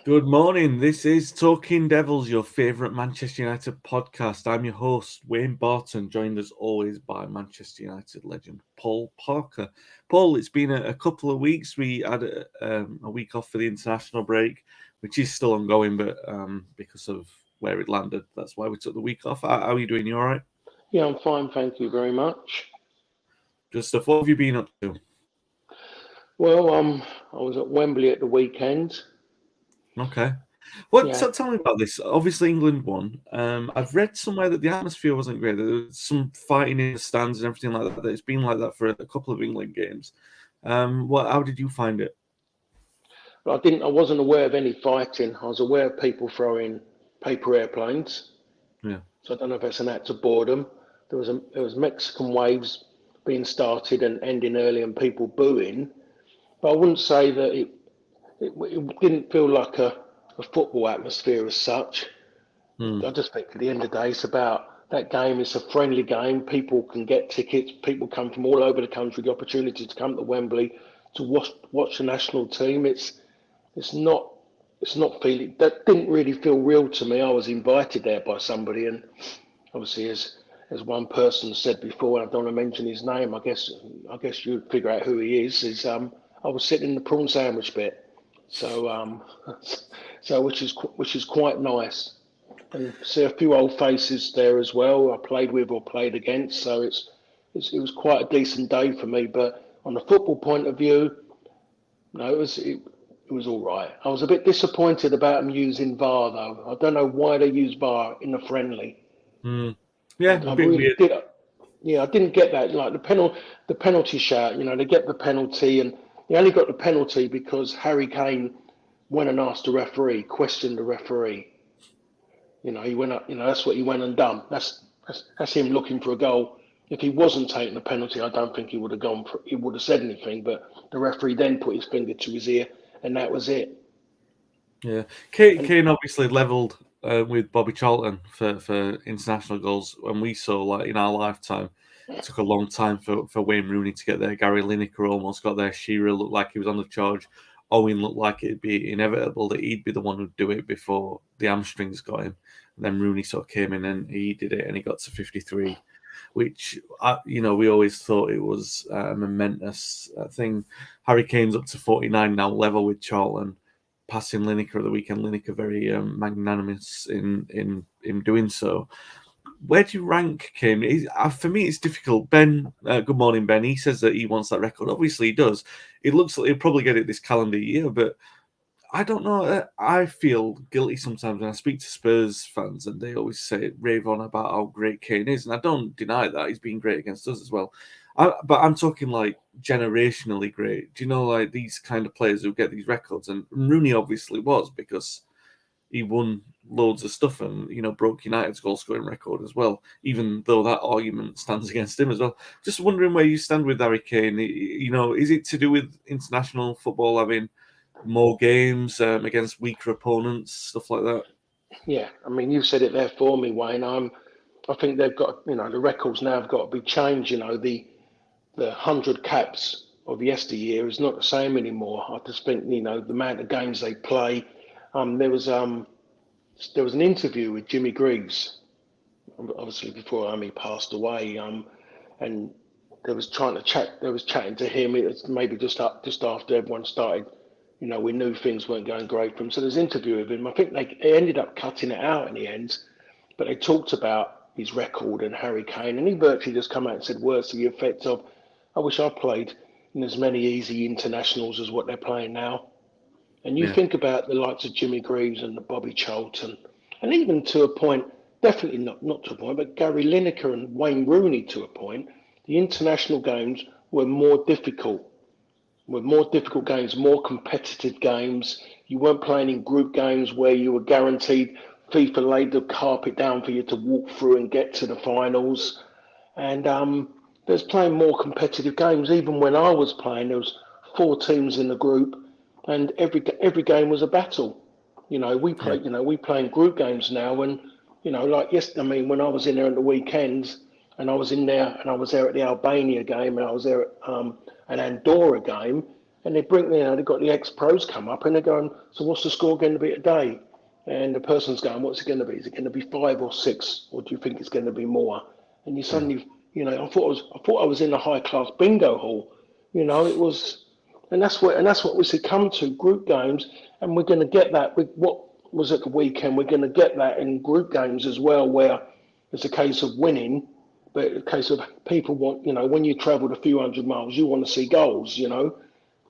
Good morning. This is Talking Devils, your favourite Manchester United podcast. I'm your host, Wayne Barton, joined as always by Manchester United legend Paul Parker. Paul, it's been a couple of weeks. We had a week off for the international break, which is still ongoing, but because of where it landed, that's why we took the week off. How are you doing? You all right? Yeah, I'm fine, thank you very much. Good stuff. What have you been up to? Well, I was at Wembley at the weekend. Okay. What? Yeah, Tell me about this. Obviously, England won. I've read somewhere that the atmosphere wasn't great. There was some fighting in the stands and everything like that. It's been like that for a couple of England games. What? How did you find it? but I wasn't aware of any fighting. I was aware of people throwing paper airplanes. Yeah. So I don't know if that's an act of boredom. There was Mexican waves being started and ending early, and people booing. But I wouldn't say that it didn't feel like a football atmosphere as such. Hmm. I just think at the end of the day, it's about that game. It's a friendly game. People can get tickets. People come from all over the country. The opportunity to come to Wembley to watch the national team. It's not it's not feeling that didn't really feel real to me. I was invited there by somebody, and obviously as one person said before, and I don't want to mention his name. I guess you'd figure out who he is. I was sitting in the prawn sandwich bit, so so which is quite nice and see a few old faces there as well. I played with or played against, so it was quite a decent day for me. But on the football point of view, no, it was all right. I was a bit disappointed about them using VAR though. I don't know why they use VAR in the friendly. Hmm. I, Yeah, a I bit really weird. did. Yeah, I didn't get that. Like the penalty shout. They get the penalty, and they only got the penalty because Harry Kane went and asked the referee, questioned the referee. He went up. That's what he went and done. That's him looking for a goal. If he wasn't taking the penalty, I don't think he would have gone for. He would have said anything. But the referee then put his finger to his ear, and that was it. Yeah, And Kane obviously levelled with Bobby Charlton for international goals, and we saw like in our lifetime. It took a long time for Wayne Rooney to get there. Gary Lineker almost got there. Shearer looked like he was on the charge. Owen looked like it'd be inevitable that he'd be the one who'd do it before the hamstrings got him. And then Rooney sort of came in and he did it, and he got to 53, which we always thought it was a momentous thing. Harry Kane's up to 49 now, level with Charlton passing Lineker at the weekend. Lineker very magnanimous in doing so. Where do you rank Kane? For me, it's difficult. Ben, good morning, Ben. He says that he wants that record. Obviously, he does. It looks like he'll probably get it this calendar year, but I don't know. I feel guilty sometimes when I speak to Spurs fans, and they always say rave on about how great Kane is, and I don't deny that he's been great against us as well. But I'm talking like generationally great. Do you know, like these kind of players who get these records? And Rooney obviously was because he won loads of stuff and broke United's goal scoring record as well. Even though that argument stands against him as well. Just wondering where you stand with Harry Kane. Is it to do with international football having more games against weaker opponents, stuff like that? yeah, I mean, you said it there for me, Wayne. I think they've got, the records now have got to be changed. The 100 caps of yesteryear is not the same anymore. I just think, the amount of games they play. Um, there was um, there was an interview with Jimmy Greaves, obviously before he passed away. And there was trying to chat. There was chatting to him. It was maybe just after everyone started. We knew things weren't going great for him. So there's an interview with him. I think they ended up cutting it out in the end, but they talked about his record and Harry Kane, and he virtually just come out and said words to the effect of, "I wish I played in as many easy internationals as what they're playing now." And you Yeah, think about the likes of Jimmy Greaves and the Bobby Charlton, and even to a point, definitely not to a point, but Gary Lineker and Wayne Rooney to a point, the international games were more difficult games, more competitive games. You weren't playing in group games where you were guaranteed FIFA laid the carpet down for you to walk through and get to the finals. And there's playing more competitive games. Even when I was playing, there was four teams in the group, and every game was a battle. yeah, We play in group games now, and like yes, I mean when I was in there on the weekends, and I was there at the Albania game, and I was there at an Andorra game. and they've got the ex-pros come up and they're going, so what's the score going to be today? And the person's going, what's it going to be? Is it going to be 5 or 6, or do you think it's going to be more? And you suddenly, I thought I was in a high-class bingo hall. It was, and that's what we succumb to, group games, and we're going to get that with what was at the weekend. We're going to get that in group games as well, where it's a case of winning, but a case of people want, when you travelled a few hundred miles, you want to see goals,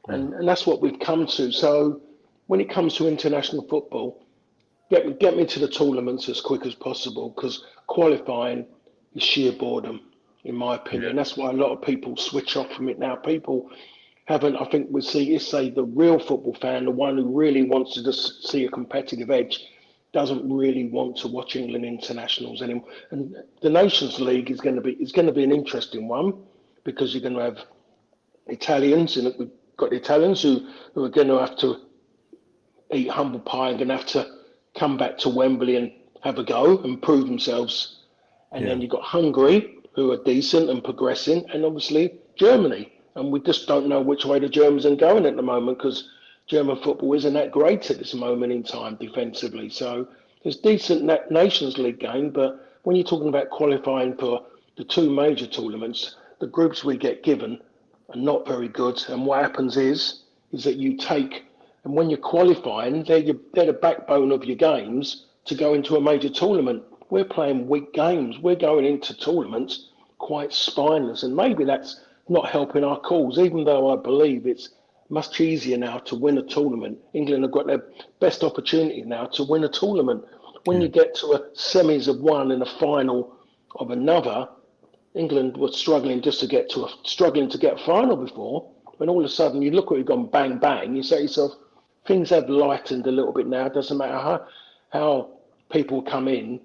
and that's what we've come to. So when it comes to international football, get me to the tournaments as quick as possible, because qualifying is sheer boredom, in my opinion. Yeah. That's why a lot of people switch off from it now. People haven't, I think, say the real football fan, the one who really wants to just see a competitive edge, doesn't really want to watch England internationals anymore. And the Nations League is going to be an interesting one, because you're going to have Italians, and we've got the Italians who are going to have to eat humble pie and going to have to come back to Wembley and have a go and prove themselves. And then you've got Hungary, who are decent and progressing, and obviously Germany. And we just don't know which way the Germans are going at the moment, because German football isn't that great at this moment in time defensively. So there's decent Nations League game, but when you're talking about qualifying for the two major tournaments, the groups we get given are not very good. And what happens is that you take, and when you're qualifying, they're the backbone of your games to go into a major tournament. We're playing weak games. We're going into tournaments quite spineless, and maybe that's not helping our cause, even though I believe it's much easier now to win a tournament. England have got their best opportunity now to win a tournament. When you get to a semis of one and a final of another, England was struggling to get a final before, when all of a sudden you look at it gone bang bang, you say to yourself, things have lightened a little bit now. It doesn't matter how people come in.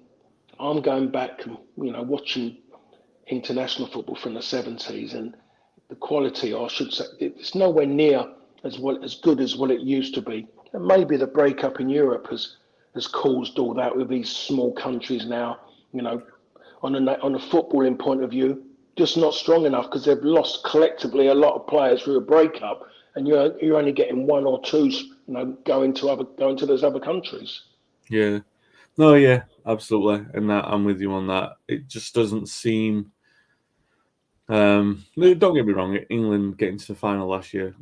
I'm going back, watching international football from the 70s, and the quality, or I should say, it's nowhere near as good as what it used to be. And maybe the breakup in Europe has caused all that, with these small countries now, on a footballing point of view, just not strong enough, because they've lost collectively a lot of players through a breakup, and you're only getting one or two, going to those other countries. Yeah. No, yeah, absolutely. And I'm with you on that. It just doesn't seem. Don't get me wrong, England getting to the final last year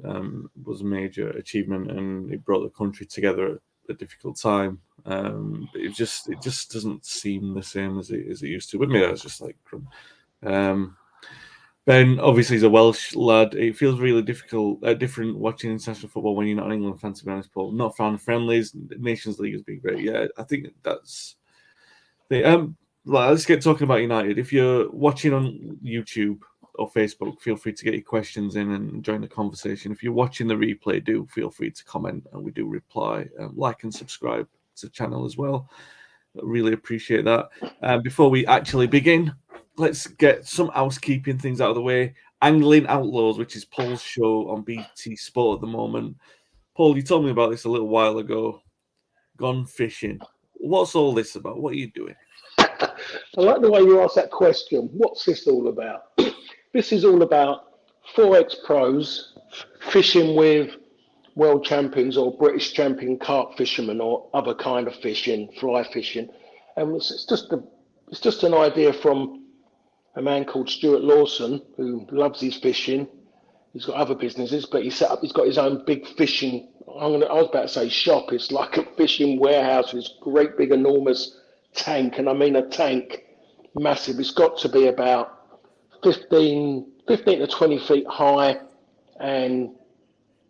was a major achievement, and it brought the country together at a difficult time. But it just doesn't seem the same as it used to. With me, that's just like Ben, obviously, is a Welsh lad. It feels really different watching international football when you're not an England fan, to be honest, Paul. Not fan friendlies. Nations League has been great. Yeah, I think that's the. Let's get talking about United. If you're watching on YouTube or Facebook, feel free to get your questions in and join the conversation. If you're watching the replay, do feel free to comment, and we do reply. Like and subscribe to the channel as well. I really appreciate that. Before we actually begin, let's get some housekeeping things out of the way. Angling Outlaws, which is Paul's show on BT Sport at the moment. Paul, you told me about this a little while ago. Gone fishing. What's all this about? What are you doing? I like the way you asked that question. What's this all about? This is all about 4 ex-pros fishing with world champions or British champion carp fishermen or other kind of fishing, fly fishing. And it's just an idea from a man called Stuart Lawson, who loves his fishing. He's got other businesses, but he's got his own big fishing. I was about to say shop. It's like a fishing warehouse with this great big enormous tank, and I mean a tank, massive. It's got to be about 15 to 20 feet high, and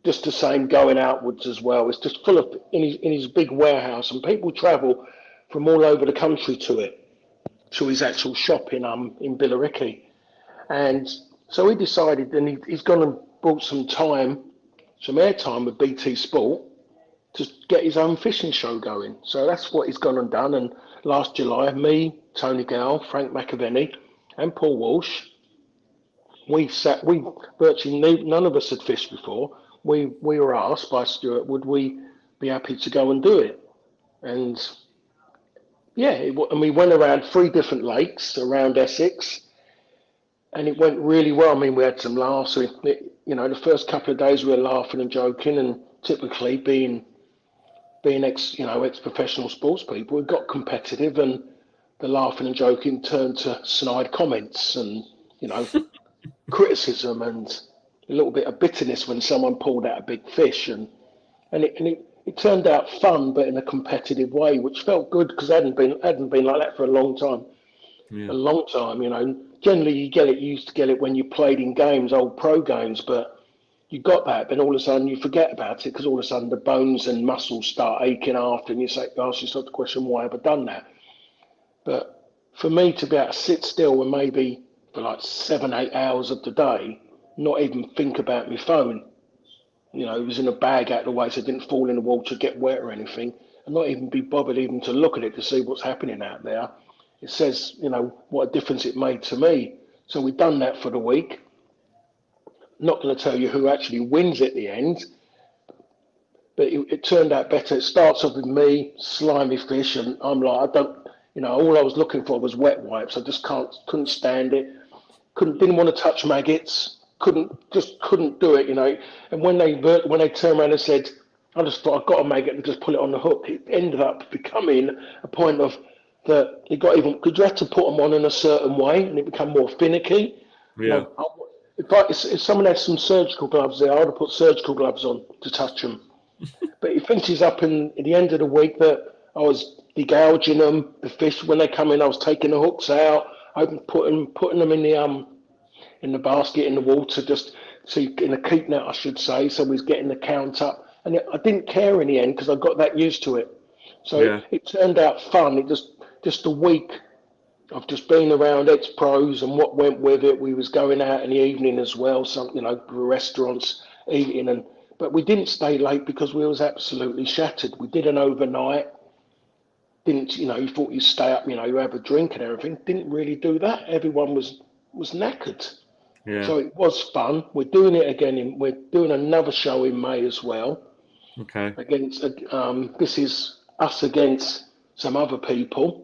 just the same going outwards as well. It's just full of in his big warehouse, and people travel from all over the country to his actual shop in Billericay. And so he decided, and he's gone and bought some airtime with BT Sport to get his own fishing show going. So that's what he's gone and done. And last July, me, Tony Gale, Frank McAvenny, and Paul Walsh, we virtually none of us had fished before. We were asked by Stuart, would we be happy to go and do it? And yeah, and we went around 3 different lakes around Essex. and it went really well. I mean, we had some laughs. The first couple of days we were laughing and joking, and typically being ex-professional sports people, it got competitive, and the laughing and joking turned to snide comments and you know criticism and a little bit of bitterness when someone pulled out a big fish, and it turned out fun, but in a competitive way, which felt good because it hadn't been like that for a long time. Yeah. A long time, Generally, you used to get it when you played in games, old pro games, but you got that, then all of a sudden you forget about it because all of a sudden the bones and muscles start aching after, and ask yourself the question, why have I done that? But for me to be able to sit still and maybe for like 7, 8 hours of the day, not even think about my phone, it was in a bag out of the way so it didn't fall in the water, get wet or anything, and not even be bothered even to look at it to see what's happening out there. It says, what a difference it made to me. So we've done that for the week. Not going to tell you who actually wins at the end, but it turned out better. It starts off with me, slimy fish, and I'm like, I don't, all I was looking for was wet wipes. I just couldn't stand it. Didn't want to touch maggots. Couldn't do it, And when they turned around and said, I just thought I've got a maggot and just pull it on the hook. It ended up becoming a point of that it got even because you had to put them on in a certain way, and it became more finicky. Yeah. If someone had some surgical gloves there, I would have put surgical gloves on to touch them. But it finishes up at the end of the week that I was degouging them, the fish when they come in. I was taking the hooks out, putting them in the basket in the water, just so in a keep net, I should say. So we was getting the count up, and I didn't care in the end because I got that used to it. So Yeah. it turned out fun. It just a week of just being around ex-pros and what went with it. We was going out in the evening as well, restaurants, eating, but we didn't stay late because we was absolutely shattered. We did an overnight. Didn't you thought you'd stay up, you have a drink and everything. Didn't really do that. Everyone was knackered. Yeah. So it was fun. We're doing it again. We're doing another show in May as well. Okay. Against this is us against some other people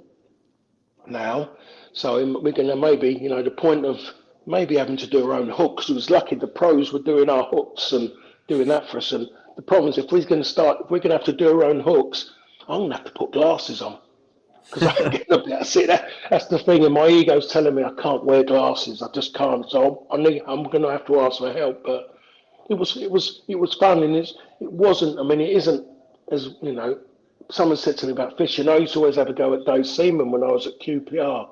now. So we're going to maybe, the point of maybe having to do our own hooks. It was lucky the pros were doing our hooks and doing that for us. And the problem is if we're going to have to do our own hooks, I'm going to have to put glasses on because I get a bit. See, that's the thing. And my ego's telling me I can't wear glasses. I just can't. So I'm going to have to ask for help. But it was fun, and it wasn't. I mean, it isn't as Someone said to me about fishing. I used to always have a go at Dave Seaman when I was at QPR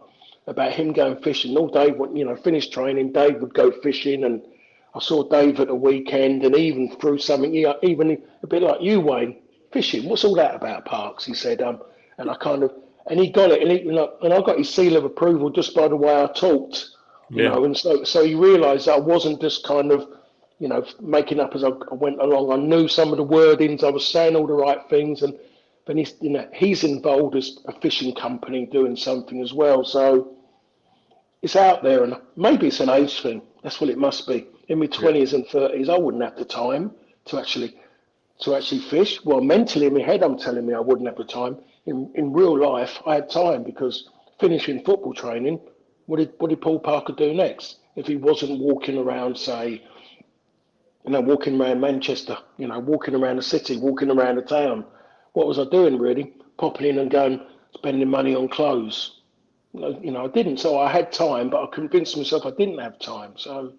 about him going fishing. All Dave, finished training, Dave would go fishing, and I saw Dave at the weekend, and he even threw something. Even a bit like you, Wayne, fishing. What's all that about, Parks? He said, and I kind of, and he got it, and I got his seal of approval just by the way I talked, Yeah. and so he realised that I wasn't just kind of making up as I went along. I knew some of the wordings. I was saying all the right things, and then he's involved as a fishing company doing something as well. So it's out there, and maybe it's an age thing. That's what it must be. In my 20s and 30s, I wouldn't have the time to actually fish. Well, mentally in my head, I'm telling me I wouldn't have the time. In real life, I had time because finishing football training, what did Paul Parker do next? If he wasn't walking around, say, walking around Manchester, walking around the city, walking around the town. What was I doing really? Popping in and going, spending money on clothes. I didn't. So I had time, but I convinced myself I didn't have time. So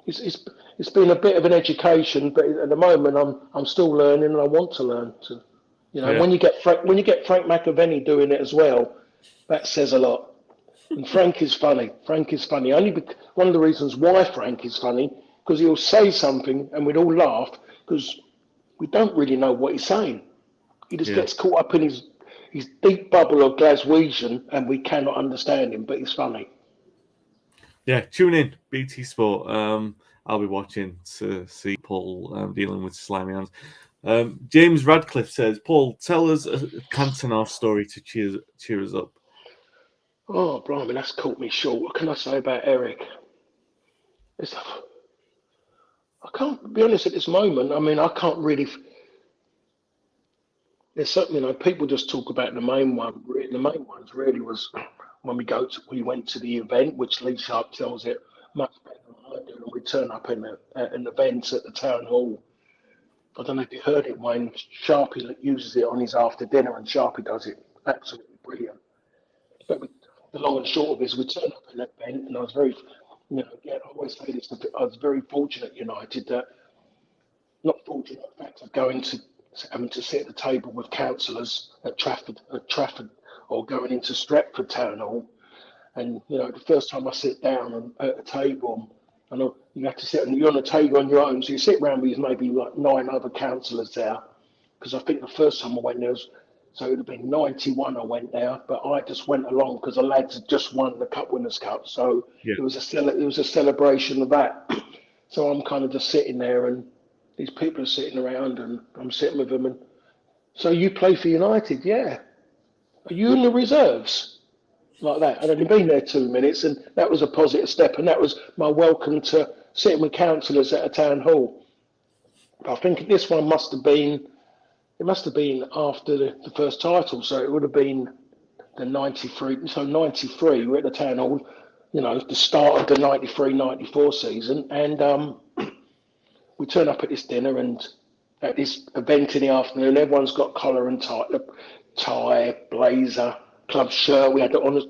it's been a bit of an education, but at the moment I'm still learning and I want to learn. Yeah. When you get Frank McAvenny doing it as well, that says a lot. And Frank is funny. Frank is funny. One of the reasons why Frank is funny because he'll say something and we'd all laugh because we don't really know what he's saying. He just gets caught up in his deep bubble of Glaswegian and we cannot understand him, but he's funny. Yeah, tune in, BT Sport. I'll be watching to see Paul dealing with slimy hands. James Radcliffe says, Paul, tell us a Cantona story to cheer us up. Oh, blimey, that's caught me short. What can I say about Eric? I can't be honest at this moment. I mean, I can't really. There's something, people just talk about the main one. The main ones really was when we went to the event, which Lee Sharp tells it much better than I do. And we turn up at an event at the town hall. I don't know if you heard it, Wayne. Sharpie uses it on his after dinner, and Sharpie does it absolutely brilliant. But the long and short of it is, we turned up at an event, and I was very, again, I always say this, I was very fortunate at United that, not fortunate, in fact, of having to sit at the table with councillors at Trafford, or going into Stretford Town Hall. And, the first time I sit down at a table, and you have to sit, and you're on a table on your own, so you sit around with maybe like 9 other councillors there. Because I think the first time I went there so it would have been 91 I went there, but I just went along because the lads had just won the Cup Winners' Cup. So it was a celebration of that. So I'm kind of just sitting there, and these people are sitting around, and I'm sitting with them. And so you play for United? Yeah. Are you in the reserves? Like that. I'd only been there 2 minutes, and that was a positive step. And that was my welcome to sitting with councillors at a town hall. But I think this one must have been after the first title. So it would have been the 93. So 93, we're at the town hall, the start of the 93-94 season. And we turn up at this dinner and at this event in the afternoon. Everyone's got collar and tie, blazer, club shirt. We had the honours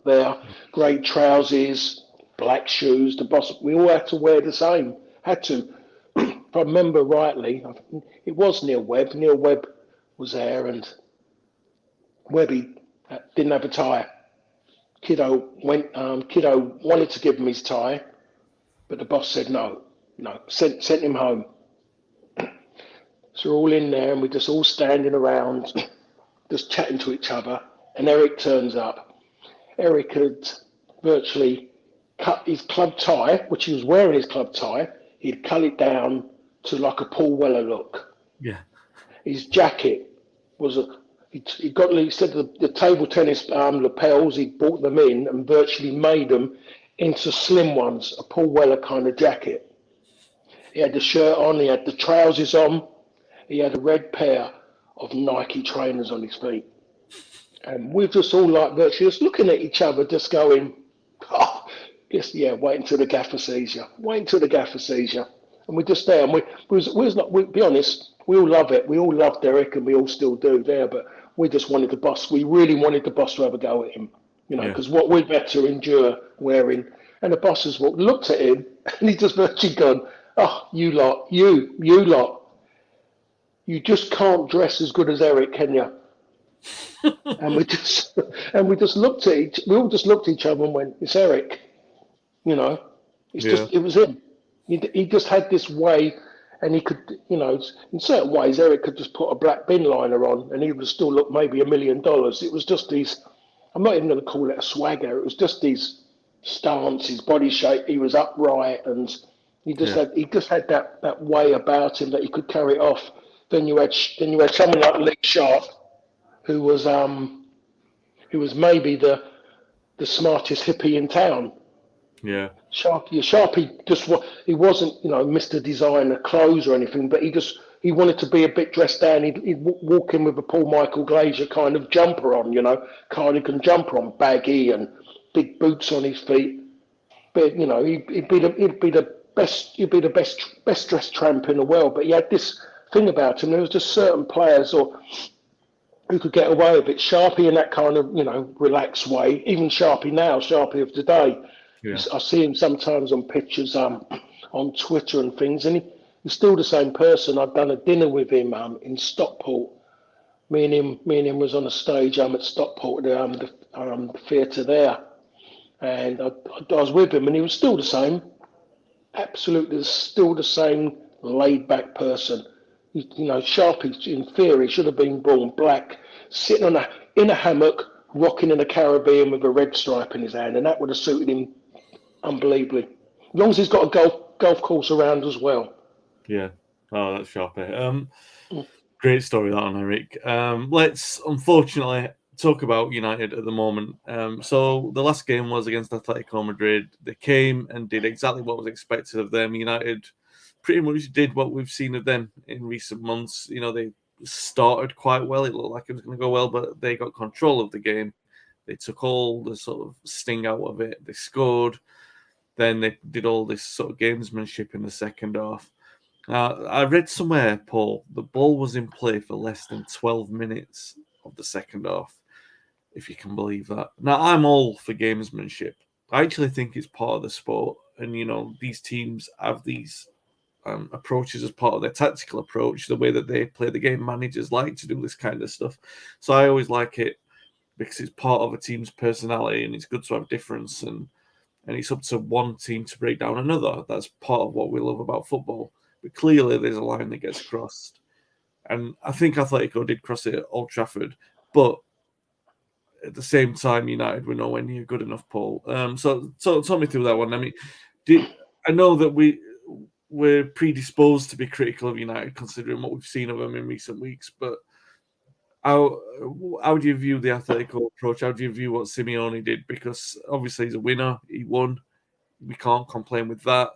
there, grey trousers, black shoes. The boss, we all had to wear the same. Had to. If I remember rightly, it was Neil Webb. Neil Webb was there, and Webby didn't have a tie. Kiddo wanted to give him his tie, but the boss said no, sent him home. So we're all in there, and we're just all standing around, just chatting to each other. And Eric turns up. Eric had virtually cut his club tie, which he was wearing his club tie. He'd cut it down to like a Paul Weller look. Yeah. His jacket was he said the table tennis lapels, he brought them in and virtually made them into slim ones, a Paul Weller kind of jacket. He had the shirt on, he had the trousers on, he had a red pair of Nike trainers on his feet. And we're just all like virtually just looking at each other, just going, wait until the gaffer sees you. Wait until the gaffer sees you. And we're just there, and we'll be honest, we all love it. We all loved Eric, and we all still do there, but we just wanted the boss. We really wanted the boss to have a go at him, because what we'd better endure wearing. And the boss has looked at him, and he just virtually gone, oh, you lot, you lot, you just can't dress as good as Eric, can you? and we just looked at each other and went, it's Eric, it was him. He just had this way, and he could, in certain ways, Eric could just put a black bin liner on, and he would still look maybe $1 million. It was just these, I'm not even going to call it a swagger. It was just these stance, his body shape. He was upright, and he just had that way about him that he could carry it off. Then you had someone like Lee Sharp, who was maybe the smartest hippie in town. Yeah. Sharpie he wasn't, Mr. Designer clothes or anything, but he wanted to be a bit dressed down. He'd walk in with a Paul Michael Glazier kind of jumper on, cardigan jumper on, baggy, and big boots on his feet. But he'd be the best dressed tramp in the world. But he had this thing about him. There was just certain players who could get away a bit. Sharpie in that kind of relaxed way. Even Sharpie now, Sharpie of today. Yeah. I see him sometimes on pictures on Twitter and things, and he's still the same person. I've done a dinner with him in Stockport. Me and him was on a stage at Stockport, the theatre there, and I was with him, and he was still the same. Absolutely, still the same laid-back person. Sharpie in theory should have been born black, sitting in a hammock, rocking in the Caribbean with a red stripe in his hand, and that would have suited him unbelievably. As long as he's got a golf course around as well. Yeah. Oh, that's Sharpie. Great story that on Eric. Let's unfortunately talk about United at the moment. So the last game was against Atletico Madrid. They came and did exactly what was expected of them. United pretty much did what we've seen of them in recent months. They started quite well. It looked like it was going to go well, but they got control of the game. They took all the sort of sting out of it. They scored. then they did all this sort of gamesmanship in the second half. I read somewhere, Paul, the ball was in play for less than 12 minutes of the second half, if you can believe that. Now, I'm all for gamesmanship. I actually think it's part of the sport. And, these teams have these approaches as part of their tactical approach, the way that they play the game. Managers like to do this kind of stuff. So I always like it because it's part of a team's personality and it's good to have difference. And it's up to one team to break down another. That's part of what we love about football. But clearly, there's a line that gets crossed. And I think Atletico did cross it at Old Trafford. But at the same time, United were nowhere near good enough, Paul. So talk me through that one. I mean, I know that we're predisposed to be critical of United considering what we've seen of them in recent weeks, but how do you view the Atletico approach? How do you view what Simeone did? Because obviously he's a winner. He won. We can't complain with that.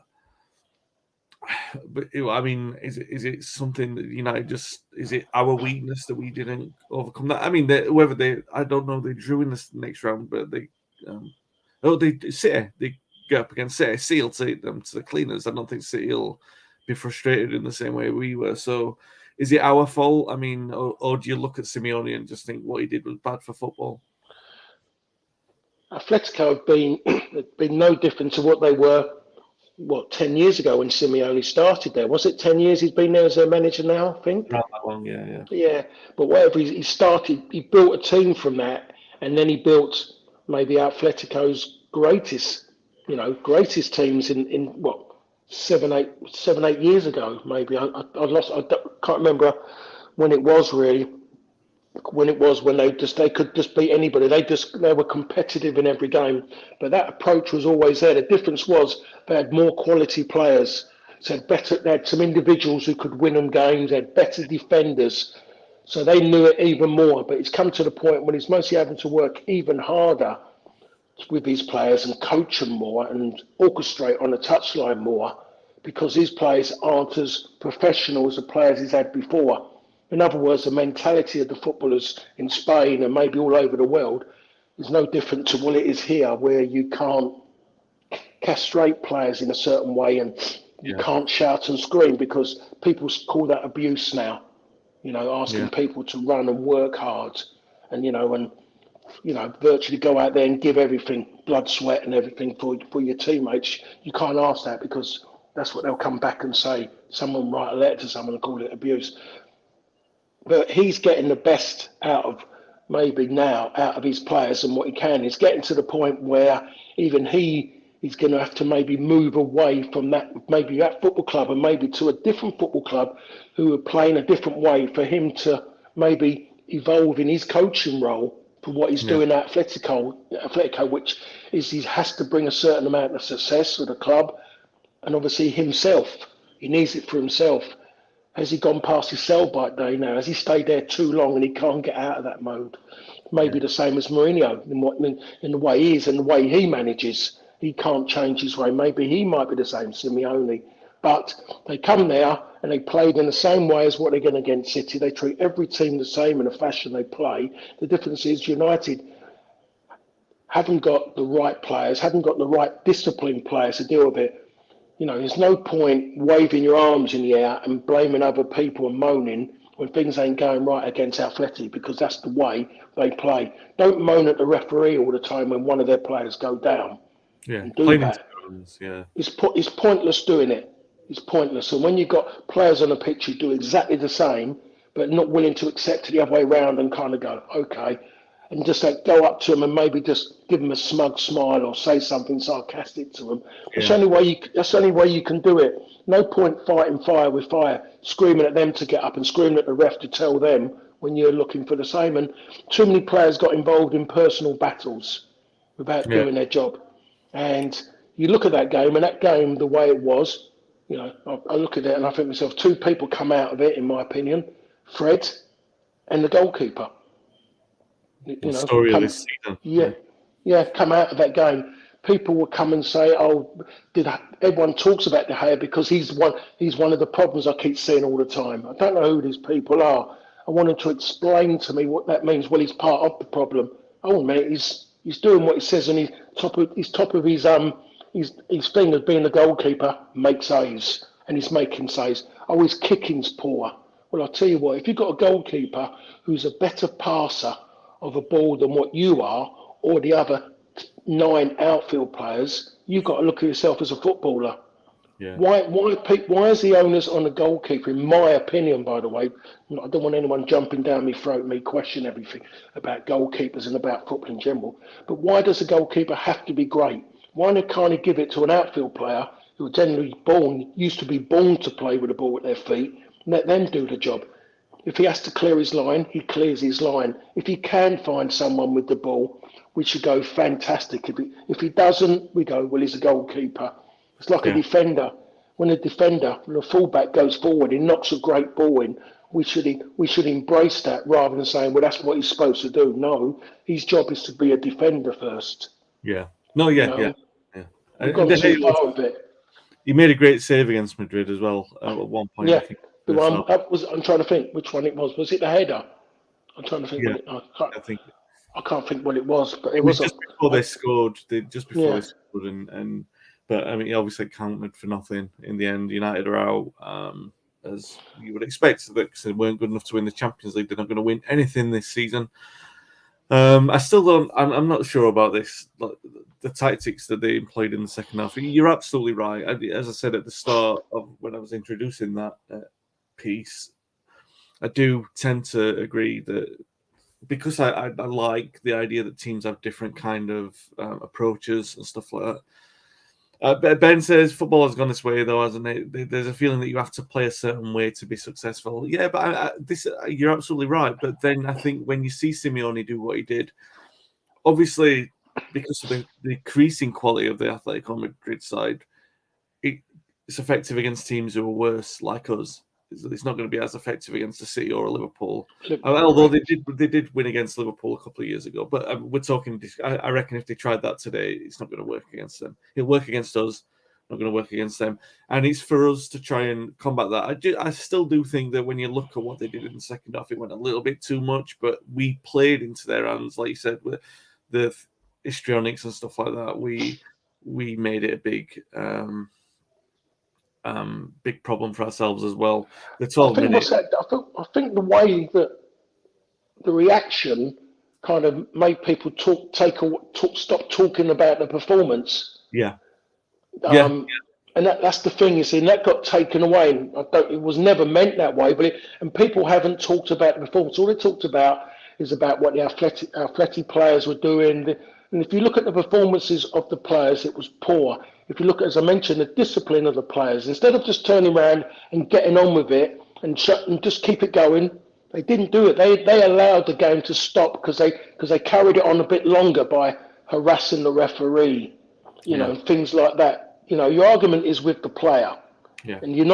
But I mean, is it something that United is it our weakness that we didn't overcome that? I mean, I don't know, they drew in the next round, but they get up against City. City will take them to the cleaners. I don't think City will be frustrated in the same way we were. So, is it our fault? I mean, or do you look at Simeone and just think what he did was bad for football? Atletico have been no different to what they were 10 years ago when Simeone started there. Was it 10 years he's been there as their manager now, I think? Not that long, yeah. Yeah, but whatever, he started, he built a team from that, and then he built maybe Atletico's greatest teams in what, 7, 8 years ago, maybe. I can't remember when it was really. When they could just beat anybody. They were competitive in every game, but that approach was always there. The difference was they had more quality players. So they had some individuals who could win them games. They had better defenders, so they knew it even more. But it's come to the point when he's mostly having to work even harder with his players and coach them more and orchestrate on the touchline more because his players aren't as professional as the players he's had before. In other words, the mentality of the footballers in Spain and maybe all over the world is no different to what it is here, where you can't castrate players in a certain way and you can't shout and scream because people call that abuse now. Asking people to run and work hard and virtually go out there and give everything, blood, sweat and everything for your teammates. You can't ask that because that's what they'll come back and say. Someone write a letter to someone and call it abuse. But he's getting the best out of his players and what he can. He's getting to the point where even he's going to have to maybe move away from that football club and maybe to a different football club who are playing a different way for him to maybe evolve in his coaching role for what he's doing at Atletico, which is he has to bring a certain amount of success with the club and obviously himself. He needs it for himself. Has he gone past his sell-by day now? Has he stayed there too long and he can't get out of that mode? Maybe the same as Mourinho in the way he is and the way he manages. He can't change his way. Maybe he might be the same, Simeone. But they come there and they played in the same way as what they're going against City. They treat every team the same in the fashion they play. The difference is United haven't got the right players, haven't got the right disciplined players to deal with it. There's no point waving your arms in the air and blaming other people and moaning when things ain't going right against Athletic because that's the way they play. Don't moan at the referee all the time when one of their players go down. Yeah, and do that. Yeah. It's pointless doing it. It's pointless. And when you've got players on the pitch who do exactly the same, but not willing to accept it the other way around and kind of go, okay, and just go up to them and maybe just give them a smug smile or say something sarcastic to them. That's the only way you can do it. No point fighting fire with fire, screaming at them to get up and screaming at the ref to tell them when you're looking for the same. And too many players got involved in personal battles without doing their job. And you look at that game, and that game, the way it was, I look at it and I think to myself, two people come out of it, in my opinion, Fred and the goalkeeper. Story of this season. Come out of that game. People will come and say, everyone talks about De Gea because he's one of the problems I keep seeing all the time. I don't know who these people are. I want him to explain to me what that means. Well, he's part of the problem. Oh, mate, he's doing what he says and he's top of his his thing as being the goalkeeper, make saves, and he's making saves. Oh, his kicking's poor. Well, I'll tell you what, if you've got a goalkeeper who's a better passer of a ball than what you are, or the other 9 outfield players, you've got to look at yourself as a footballer. Yeah. Why is the onus on the goalkeeper, in my opinion, by the way? I don't want anyone jumping down my throat and me question everything about goalkeepers and about football in general. But why does a goalkeeper have to be great? Why not kind of give it to an outfield player who are generally used to be born to play with the ball at their feet, and let them do the job? If he has to clear his line, he clears his line. If he can find someone with the ball, we should go fantastic. If he doesn't, we go, well, he's a goalkeeper. It's like a defender. When a fullback goes forward, he knocks a great ball in. We should embrace that rather than saying, well, that's what he's supposed to do. No, his job is to be a defender first. Yeah. No, yeah. We've gone too far with it. He made a great save against Madrid as well at one point. Yeah. I think. I'm trying to think which one it was. Was it the header? I'm trying to think. I can't think what it was, but it was just before they scored. They scored, but I mean, he obviously counted for nothing in the end. United are out, as you would expect, because they weren't good enough to win the Champions League. They're not going to win anything this season. I still don't. I'm not sure about this. The tactics that they employed in the second half. You're absolutely right. As I said at the start of when I was introducing that piece, I do tend to agree that because I like the idea that teams have different kind of approaches and stuff like that. Ben says football has gone this way, though, hasn't it? There's a feeling that you have to play a certain way to be successful. Yeah, but you're absolutely right. But then I think when you see Simeone do what he did, obviously because of the decreasing quality of the Atletico Madrid side, it's effective against teams who are worse, like us. It's not going to be as effective against a City or a Liverpool. Although they did win against Liverpool a couple of years ago. But we're talking. I reckon if they tried that today, it's not going to work against them. It'll work against us. Not going to work against them. And it's for us to try and combat that. I still do think that when you look at what they did in the second half, it went a little bit too much. But we played into their hands, like you said, with the histrionics and stuff like that. We made it a big problem for ourselves as well. The 12 minutes. I think the way that the reaction kind of made people stop talking about the performance. Yeah. And that's the thing, you see, and that got taken away. And it was never meant that way, and people haven't talked about the performance. All they talked about is about what the athletic players were doing. And if you look at the performances of the players, it was poor. If you look at, as I mentioned, the discipline of the players, instead of just turning around and getting on with it and just keep it going, they didn't do it. They allowed the game to stop because they carried it on a bit longer by harassing the referee, and things like that. Your argument is with the player, and you're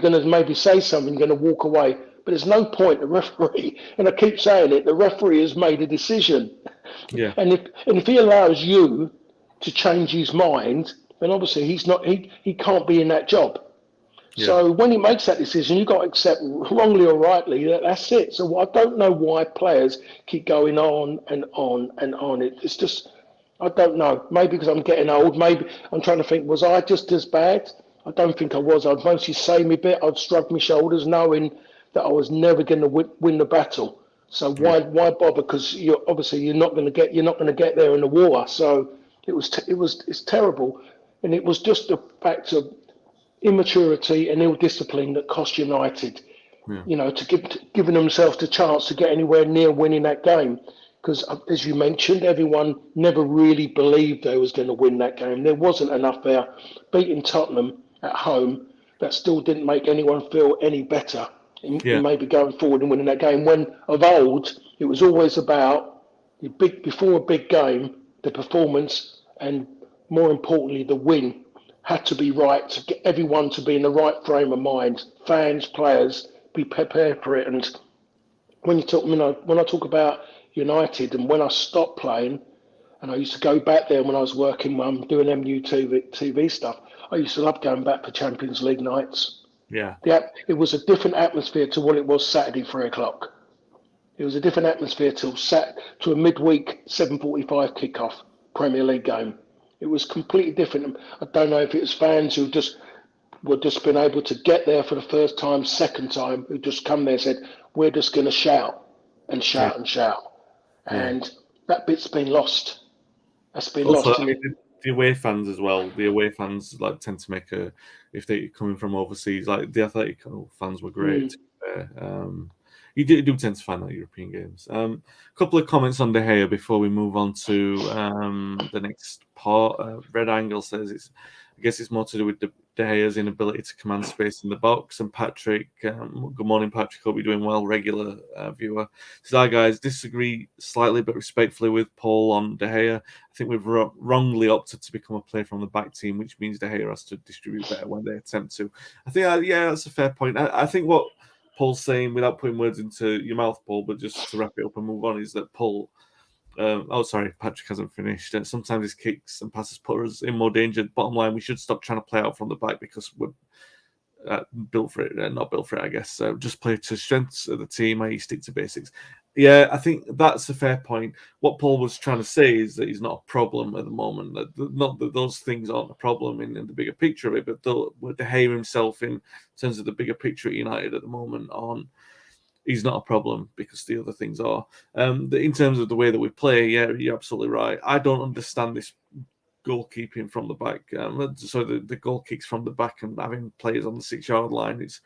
going to maybe say something, you're going to walk away, but there's no point. The referee, and I keep saying it, the referee has made a decision, and if he allows you to change his mind, then obviously he can't be in that job. Yeah. So when he makes that decision, you've got to accept, wrongly or rightly, that's it. So I don't know why players keep going on and on and on. It's just, I don't know. Maybe because I'm getting old. Maybe I'm trying to think, was I just as bad? I don't think I was. I'd mostly say me bit. I'd shrug my shoulders knowing that I was never going to win the battle. So why bother? Because you're not going to get there in the war. So it's terrible. And it was just the fact of immaturity and ill discipline that cost United, giving themselves the chance to get anywhere near winning that game. Because as you mentioned, everyone never really believed they was going to win that game. There wasn't enough there. Beating Tottenham at home, that still didn't make anyone feel any better in maybe going forward and winning that game. When of old, it was always about before a big game, the performance and more importantly, the win had to be right to get everyone to be in the right frame of mind. Fans, players, be prepared for it. And when I talk about United and when I stopped playing, and I used to go back there when I was working, doing TV stuff, I used to love going back for Champions League nights. Yeah. It was a different atmosphere to what it was Saturday, 3:00. It was a different atmosphere to a midweek 7:45 kickoff Premier League game. It was completely different. I don't know if it was fans who were just been able to get there for the first time, second time, who just come there and said, we're just going to shout and Yeah, shout and shout. yeah. And that bit's been lost. That's been Also, lost. I And mean, the away fans as well. The away fans like tend to make if they're coming from overseas. Like the Atletico fans were great. To be fair. You do tend to find that European games. A couple of comments on De Gea before we move on to the next part. Red Angle says I guess it's more to do with De Gea's inability to command space in the box. And Patrick, good morning, Patrick. Hope you're doing well. Regular viewer. Says, hi guys, disagree slightly but respectfully with Paul on De Gea. I think we've wrongly opted to become a player from the back team, which means De Gea has to distribute better when they attempt to. I think, yeah, that's a fair point. I think what Paul's saying, without putting words into your mouth, Paul, but just to wrap it up and move on, is that Paul. Sorry, Patrick hasn't finished. Sometimes his kicks and passes put us in more danger. Bottom line, we should stop trying to play out from the back because we're built for it. Not built for it, I guess. Just play to strengths of the team, i.e. stick to basics. Yeah, I think that's a fair point. What Paul was trying to say is that he's not a problem at the moment. Not that those things aren't a problem in the bigger picture of it, but De Gea himself in terms of the bigger picture at United at the moment he's not a problem because the other things are. In terms of the way that we play, yeah, you're absolutely right. I don't understand this goalkeeping from the back. So the goal kicks from the back and having players on the 6-yard line, it's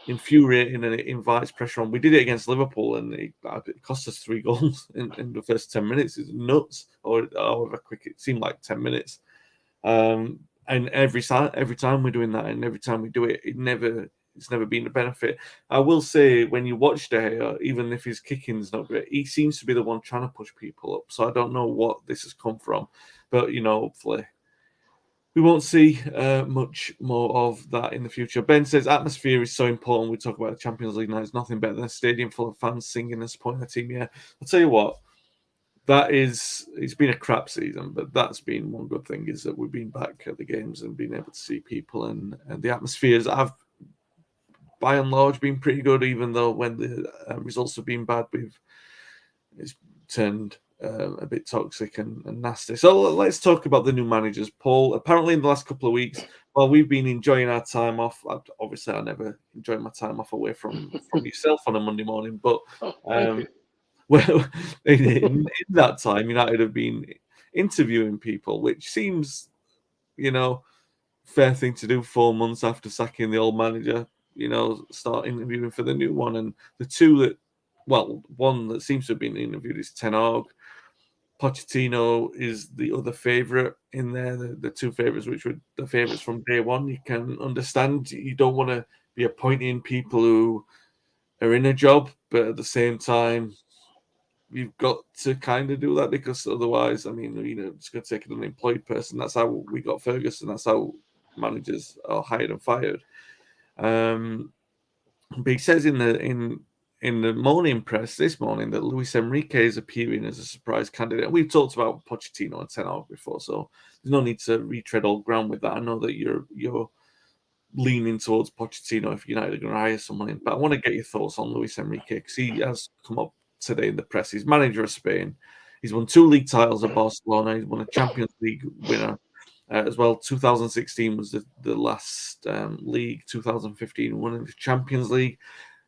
infuriating and it invites pressure on. We did it against Liverpool and it cost us 3 goals in the first 10 minutes. It's nuts, or however quick it seemed like 10 minutes. And every time we're doing that, and every time we do it, it's never been a benefit. I will say, when you watch De Gea, even if his kicking's not great, he seems to be the one trying to push people up. So I don't know what this has come from, but hopefully we won't see much more of that in the future. Ben says atmosphere is so important. We talk about the Champions League now. It's nothing better than a stadium full of fans singing and supporting the team. Yeah, I'll tell you what. It's been a crap season, but that's been one good thing, is that we've been back at the games and been able to see people, and the atmospheres have, by and large, been pretty good, even though when the results have been bad, it's turned a bit toxic and nasty. So let's talk about the new managers, Paul. Apparently in the last couple of weeks, while we've been enjoying our time off, obviously I never enjoy my time off away from yourself on a Monday morning, but thank you. well, in that time, United have been interviewing people, which seems, fair thing to do 4 months after sacking the old manager, start interviewing for the new one. And the two one that seems to have been interviewed is Ten Hag. Pochettino is the other favourite in there, the two favourites, which were the favourites from day one. You can understand you don't want to be appointing people who are in a job, but at the same time, you've got to kind of do that, because otherwise, I mean, it's going to take an unemployed person. That's how we got Ferguson. That's how managers are hired and fired. But he says in the morning press this morning that Luis Enrique is appearing as a surprise candidate. We've talked about Pochettino and Ten Hag before, so there's no need to retread old ground with that. I know that you're leaning towards Pochettino if United are going to hire someone in, but I want to get your thoughts on Luis Enrique, because he has come up today in the press. He's manager of Spain. He's won 2 league titles at Barcelona. He's won a Champions League winner as well. 2016 was the last league. 2015 won the Champions League.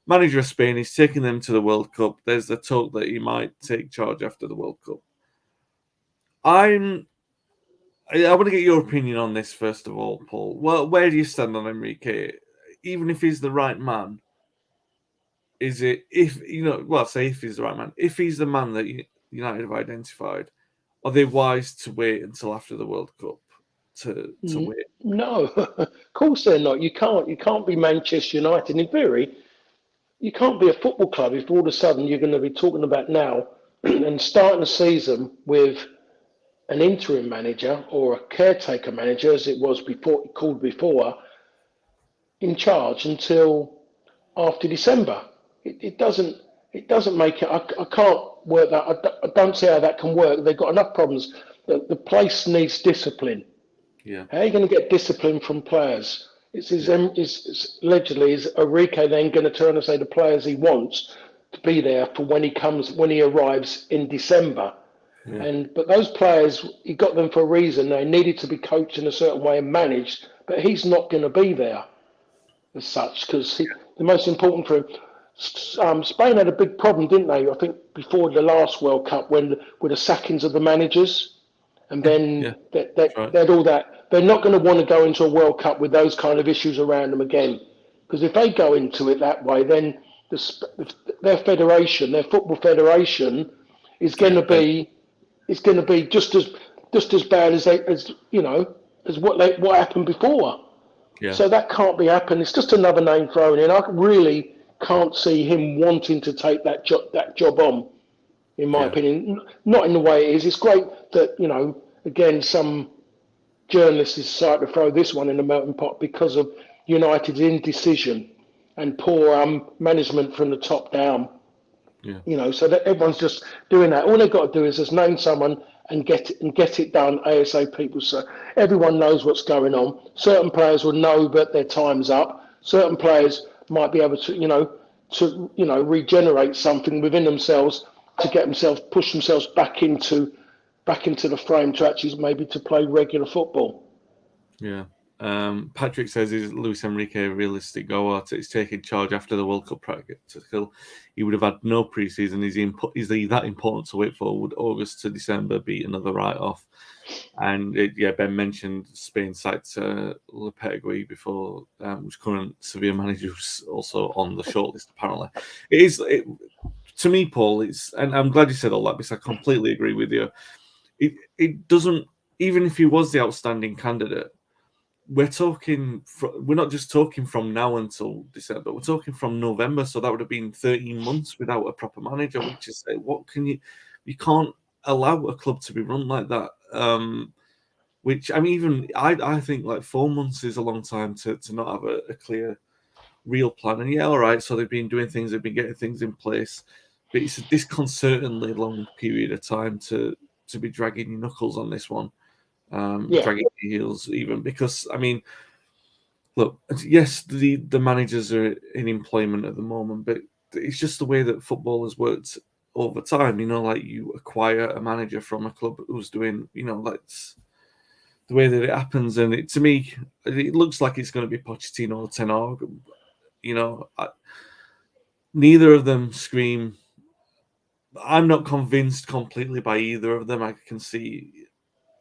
Manager of Spain. He's taking them to the World Cup. There's the talk that he might take charge after the World Cup. I want to get your opinion on this first of all, Paul. Well, where do you stand on Enrique? Even if he's the right man, is it, say if he's the right man, if he's the man that United have identified, are they wise to wait until after the World Cup to wait? No, of course they're not. You can't be Manchester United. In theory, you can't be a football club if all of a sudden you're going to be talking about now and starting a season with an interim manager or a caretaker manager, as it was called before, in charge until after December. It doesn't make it. I can't work that. I don't see how that can work. They've got enough problems. The place needs discipline. Yeah. How are you going to get discipline from players? It's allegedly, is Enrique then going to turn and say the players he wants to be there for when he arrives in December? And but those players, he got them for a reason. They needed to be coached in a certain way and managed. But he's not going to be there as such because the most important for him. Spain had a big problem, didn't they? I think before the last World Cup, when with the sackings of the managers, and then they had all that. They're not going to want to go into a World Cup with those kind of issues around them again, because if they go into it that way, then their federation, their football federation, is going to be just as bad as what happened before. Yeah. So that can't be happening. It's just another name thrown in. I really can't see him wanting to take that job on, in my opinion. Not in the way it is. It's great that, again, some journalists decide to throw this one in the melting pot because of United's indecision and poor management from the top down. Yeah. So that everyone's just doing that. All they've got to do is just name someone and get it done ASAP. So everyone knows what's going on. Certain players will know that their time's up. Certain players might be able to regenerate something within themselves to get themselves push themselves back into the frame to actually maybe to play regular football. Yeah. Patrick says, is Luis Enrique a realistic goer? He's taking charge after the World Cup practical. He would have had no pre-season. Is he that important to wait for? Would August to December be another write-off? And Ben mentioned Spain signed Lopetegui before, who's current Sevilla manager, who's also on the shortlist. Apparently, to me, Paul. And I'm glad you said all that because I completely agree with you. It doesn't, even if he was the outstanding candidate. We're not just talking from now until December. We're talking from November, so that would have been 13 months without a proper manager. Which is, what can you can't allow a club to be run like that. Which I think like 4 months is a long time to not have a clear, real plan. And all right, so they've been doing things, they've been getting things in place, but it's a disconcertingly long period of time to be dragging your knuckles on this one. Dragging your heels, even because look, yes, the managers are in employment at the moment, but it's just the way that football has worked over time. Like you acquire a manager from a club who's doing, that's the way that it happens. And to me, it looks like it's going to be Pochettino or Ten Hag. Neither of them scream. I'm not convinced completely by either of them. I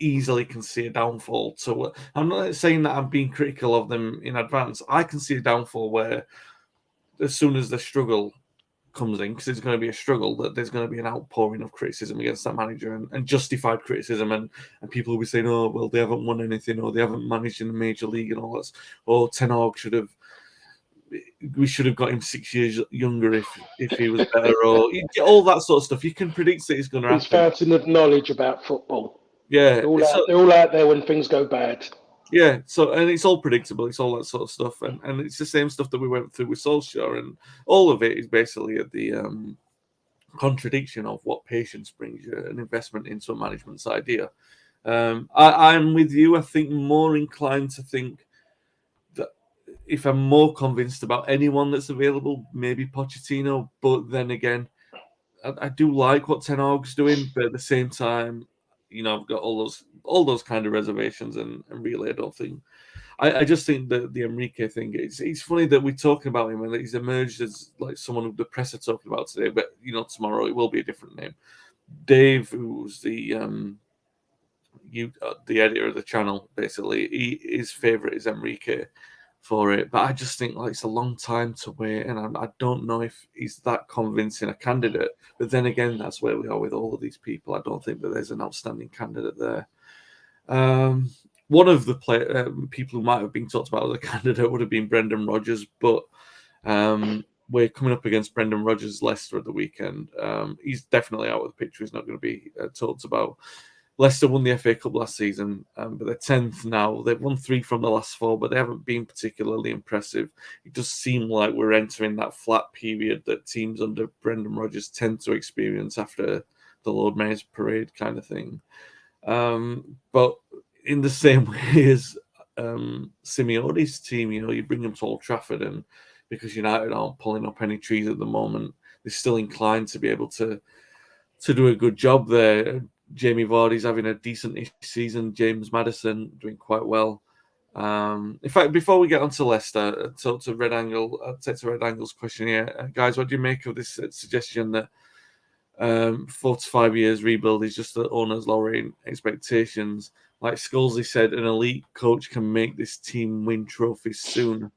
easily can see a downfall. So I'm not saying that I'm being critical of them in advance. I can see a downfall where as soon as the struggle comes in, because it's going to be a struggle, that there's going to be an outpouring of criticism against that manager and justified criticism, and people will be saying, oh, well, they haven't won anything, or they haven't managed in the major league and all that. Or Ten Hag we should have got him 6 years younger if he was better, or all that sort of stuff. You can predict that it's going to happen. He's fountain of knowledge about football. Yeah, they're all out there when things go bad. Yeah, and it's all predictable. It's all that sort of stuff, and it's the same stuff that we went through with Solskjaer, and all of it is basically at the contradiction of what patience brings you, an investment into a management's idea. I'm with you. I think more inclined to think that if I'm more convinced about anyone that's available, maybe Pochettino. But then again, I do like what Ten Hag's doing, but at the same time, I've got all those kind of reservations, and really, I don't think. I just think that the Enrique thing, it's funny that we're talking about him and that he's emerged as like someone who the press are talking about today, but tomorrow it will be a different name. Dave, who's the editor of the channel, basically, his favourite is Enrique for it, but I just think it's a long time to wait, and I don't know if he's that convincing a candidate. But then again, that's where we are with all of these people. I don't think that there's an outstanding candidate there. One of the people who might have been talked about as a candidate would have been Brendan Rodgers, but we're coming up against Brendan Rodgers' Leicester at the weekend. He's definitely out of the picture. He's not going to be talked about. Leicester won the FA Cup last season, but they're 10th now. They've won 3 from the last 4, but they haven't been particularly impressive. It does seem like we're entering that flat period that teams under Brendan Rodgers tend to experience after the Lord Mayor's parade kind of thing. But in the same way as Simeone's team, you bring them to Old Trafford, and because United aren't pulling up any trees at the moment, they're still inclined to be able to do a good job there. Jamie Vardy's having a decent season. James Maddison doing quite well. In fact, before we get on to Leicester, I'll take to Red Angle's question here. Guys, what do you make of this suggestion that 4 to 5 years rebuild is just the owners lowering expectations? Like Scholesy said, an elite coach can make this team win trophies soon.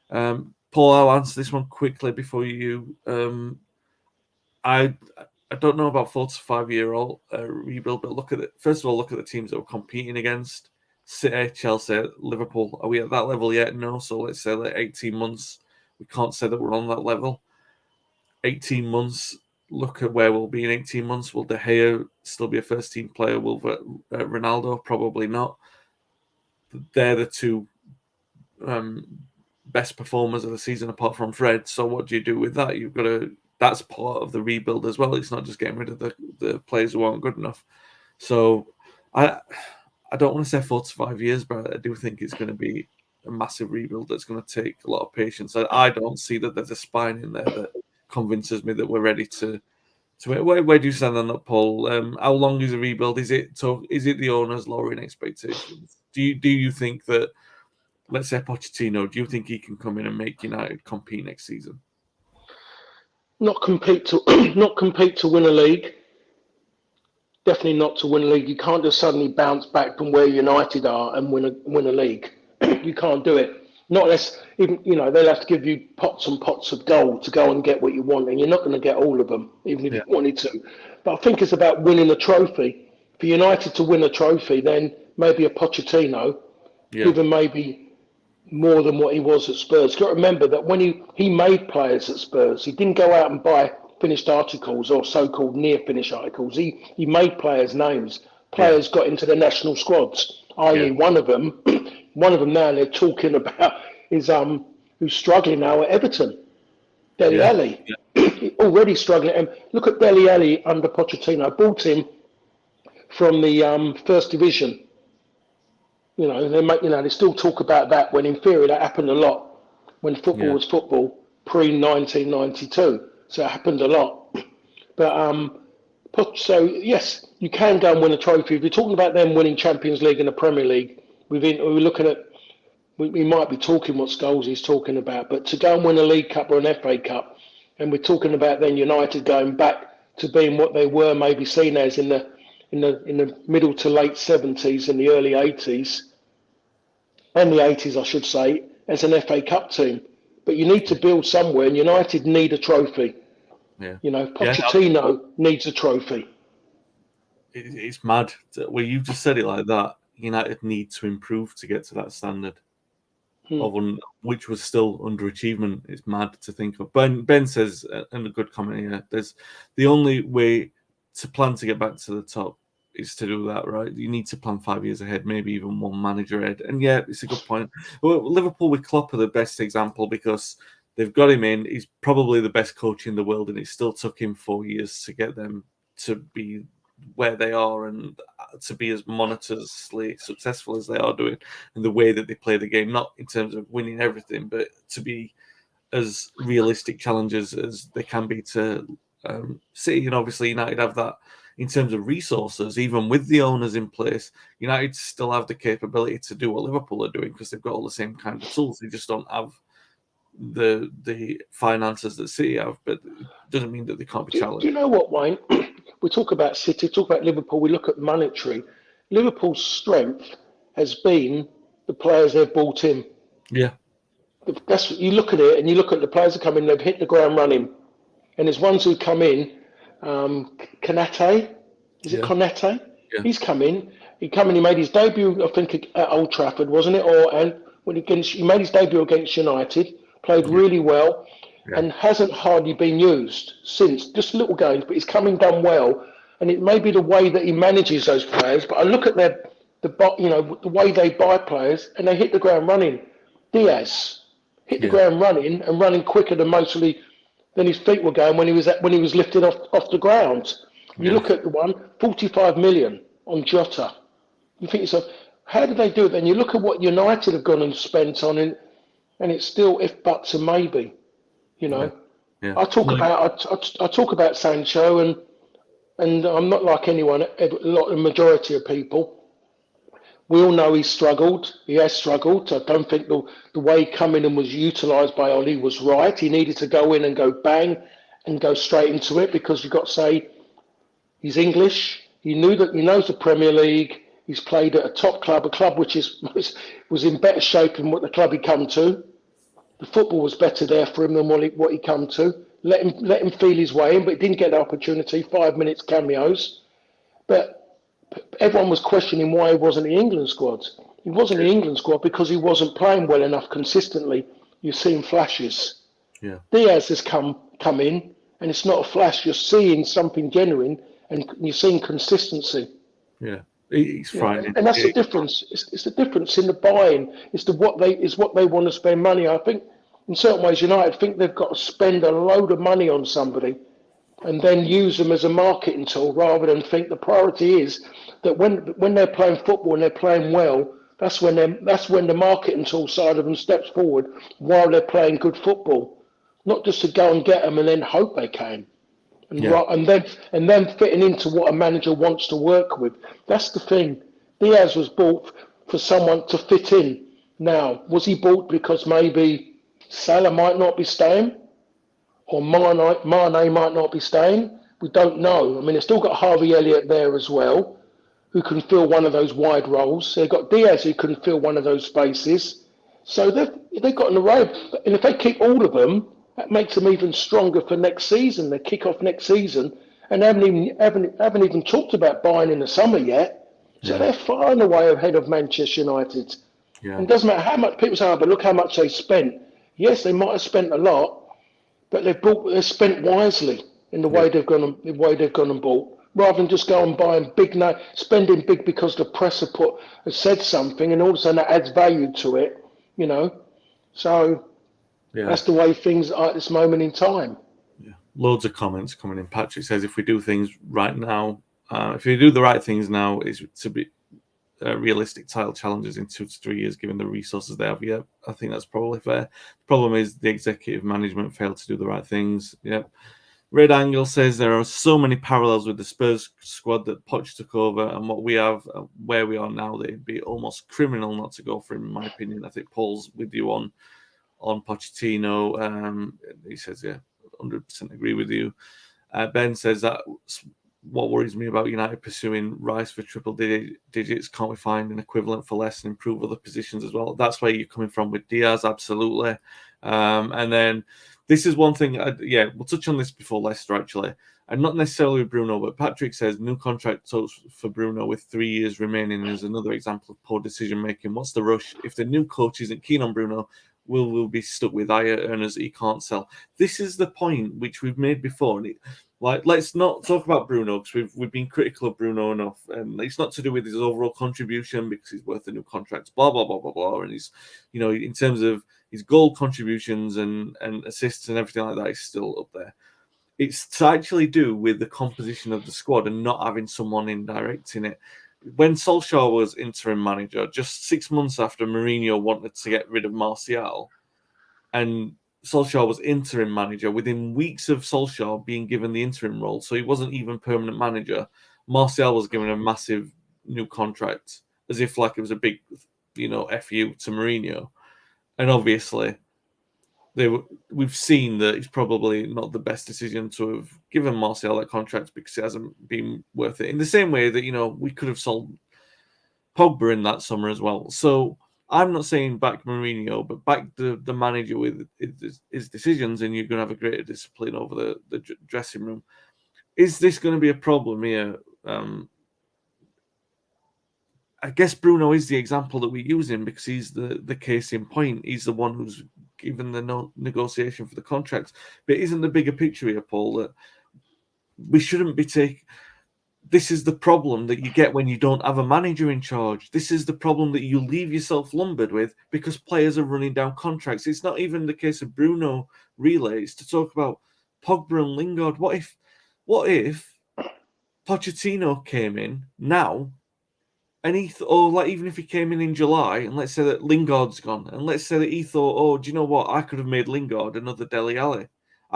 Paul, I'll answer this one quickly before you. I don't know about 4 to 5 year old rebuild, but look at it. First of all, look at the teams that we're competing against. City, Chelsea, Liverpool. Are we at that level yet? No. So let's say like 18 months. We can't say that we're on that level. 18 months. Look at where we'll be in 18 months. Will De Gea still be a first team player? Will Ronaldo? Probably not. They're the two best performers of the season apart from Fred. So what do you do with that? You've got to. That's part of the rebuild as well. It's not just getting rid of the players who aren't good enough. So I don't want to say 4 to 5 years, but I do think it's going to be a massive rebuild that's going to take a lot of patience. I don't see that there's a spine in there that convinces me that we're ready to where do you stand on that, Paul? How long is a rebuild? Is it the owners lowering expectations? Do you think that, let's say Pochettino, do you think he can come in and make United compete next season? Not compete to win a league. Definitely not to win a league. You can't just suddenly bounce back from where United are and win a league. You can't do it. Not unless even they'll have to give you pots and pots of gold to go and get what you want, and you're not going to get all of them, even if you wanted to. But I think it's about winning a trophy. For United to win a trophy, then maybe a Pochettino, even maybe more than what he was at Spurs. You've got to remember that when he made players at Spurs, he didn't go out and buy finished articles or so-called near-finished articles. He made players' names. Players got into the national squads, i.e. one of them now they're talking about is who's struggling now at Everton, Dele Alli. Already struggling. And look at Dele Alli under Pochettino. Bought him from the first division. They still talk about that when in theory that happened a lot when football was football pre-1992. So it happened a lot. But so yes, you can go and win a trophy. If you're talking about them winning Champions League and the Premier League, we're looking at. We might be talking what Scholes is talking about, but to go and win a League Cup or an FA Cup, and we're talking about then United going back to being what they were maybe seen as in the middle to late 70s and the early 80s, and the 80s, I should say, as an FA Cup team. But you need to build somewhere, and United need a trophy. Pochettino needs a trophy. It's mad. Well, you just said it like that. United need to improve to get to that standard, which was still underachievement. It's mad to think of. Ben says, in a good comment here, there's the only way to plan to get back to the top is to do that, right? You need to plan 5 years ahead, maybe even one manager ahead. And yeah, it's a good point. Well, Liverpool with Klopp are the best example because they've got him in. He's probably the best coach in the world, and it still took him 4 years to get them to be where they are and to be as monetarily successful as they are doing, and the way that they play the game, not in terms of winning everything, but to be as realistic challengers as they can be to City. And obviously United have that in terms of resources. Even with the owners in place, United still have the capability to do what Liverpool are doing because they've got all the same kind of tools. They just don't have the finances that City have, but it doesn't mean that they can't be challenged. Do you know what, Wayne? We talk about City, talk about Liverpool, we look at monetary. Liverpool's strength has been the players they've bought in. Yeah. That's what you look at it, and you look at the players that come in, they've hit the ground running. And there's ones who come in, Konate, is it Konate? Yeah. He's come in. He made his debut, I think, at Old Trafford, wasn't it? He made his debut against United, played really well, and hasn't hardly been used since. Just little games, but he's come and done well. And it may be the way that he manages those players, but I look at the way they buy players, and they hit the ground running. Diaz hit the ground running and running quicker than his feet were going when he was lifted off the ground. You look at the one, 45 million on Jota. You think to yourself, how did they do it? Then you look at what United have gone and spent on it, and it's still if buts and maybe. I talk about Sancho, and And I'm not like anyone, the majority of people. We all know he struggled. He has struggled. I don't think the way he come in and was utilised by Ollie was right. He needed to go in and go bang and go straight into it, because you've got to say he's English. He knows the Premier League. He's played at a top club, a club which was in better shape than what the club he come to. The football was better there for him than what he come to. Let him feel his way in, but he didn't get the opportunity. 5 minutes cameos, but everyone was questioning why he wasn't in the England squad. He wasn't in the England squad because he wasn't playing well enough consistently. You're seeing flashes. Yeah. Diaz has come in, and it's not a flash. You're seeing something genuine, and you're seeing consistency. Yeah. He's frightening. And that's the difference. It's the difference in the buying. It's what they want to spend money. I think in certain ways, United think they've got to spend a load of money on somebody and then use them as a marketing tool, rather than think the priority is that when they're playing football and they're playing well, that's when the marketing tool side of them steps forward while they're playing good football, not just to go and get them and then hope they can. And then fitting into what a manager wants to work with. That's the thing. Diaz was bought for someone to fit in. Now, was he bought because maybe Salah might not be staying, or Mane might not be staying? We don't know. I mean, they've still got Harvey Elliott there as well, who can fill one of those wide roles. They've got Diaz, who can fill one of those spaces. So they've got an array. And if they keep all of them, that makes them even stronger for next season. They kick off next season, and haven't even talked about buying in the summer yet. So they're far and away ahead of Manchester United. Yeah. And it doesn't matter how much people say, but look how much they spent. Yes, they might have spent a lot, but they've spent wisely in the way they've gone and bought, rather than just go and buying big, spending big because the press has said something, and all of a sudden that adds value to it. So. Yeah. That's the way things are at this moment in time. Yeah, loads of comments coming in. Patrick says, if we do things right now, if we do the right things now, is to be realistic title challenges in 2 to 3 years, given the resources they have. Yeah, I think that's probably fair. The problem is the executive management failed to do the right things. Yeah. Red Angle says there are so many parallels with the Spurs squad that Poch took over and what we have, where we are now, that it'd be almost criminal not to go for him, in my opinion. I think Paul's with you on Pochettino. He says, yeah, 100% agree with you. Ben says that what worries me about United pursuing Rice for triple digits, can't we find an equivalent for less and improve other positions as well? That's where you're coming from with Diaz, absolutely. And then this is one thing, we'll touch on this before Leicester, actually. And not necessarily with Bruno, but Patrick says new contract talks for Bruno with 3 years remaining is another example of poor decision-making. What's the rush? If the new coach isn't keen on Bruno, will be stuck with higher earners he can't sell. This is the point which we've made before. Let's not talk about Bruno, because we've been critical of Bruno enough, and it's not to do with his overall contribution because he's worth a new contract, blah blah blah blah blah. And he's, in terms of his goal contributions and assists and everything like that, he's still up there. It's to actually do with the composition of the squad and not having someone in directing it. When Solskjaer was interim manager, just 6 months after Mourinho wanted to get rid of Martial, and Solskjaer was interim manager, within weeks of Solskjaer being given the interim role, so he wasn't even permanent manager, Martial was given a massive new contract, as if like it was a big, FU to Mourinho. And obviously, we've seen that it's probably not the best decision to have given Martial that contract because it hasn't been worth it. In the same way that, we could have sold Pogba in that summer as well. So I'm not saying back Mourinho, but back the manager with his decisions, and you're going to have a greater discipline over the dressing room. Is this going to be a problem here? I guess Bruno is the example that we use him because he's the case in point. He's the one who's given the negotiation for the contract. But isn't the bigger picture here, Paul, that we shouldn't be taking... This is the problem that you get when you don't have a manager in charge. This is the problem that you leave yourself lumbered with because players are running down contracts. It's not even the case of Bruno, really. It's to talk about Pogba and Lingard. What if Pochettino came in now, and he even if he came in July, and let's say that Lingard's gone, and let's say that he thought, do you know what? I could have made Lingard another Dele Alli.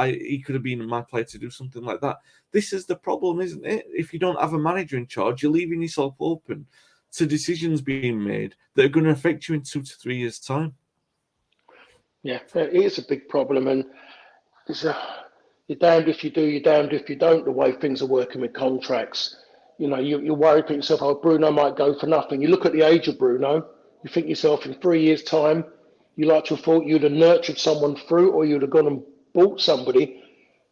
he could have been my player to do something like that. This is the problem, isn't it? If you don't have a manager in charge, you're leaving yourself open to decisions being made that are going to affect you in 2 to 3 years' time. Yeah, it is a big problem, and you're damned if you do, you're damned if you don't. The way things are working with contracts, you're worried for yourself. Oh, Bruno might go for nothing. You look at the age of Bruno, you think to yourself, in 3 years' time, you like to have thought you'd have nurtured someone through, or you'd have gone and bought somebody,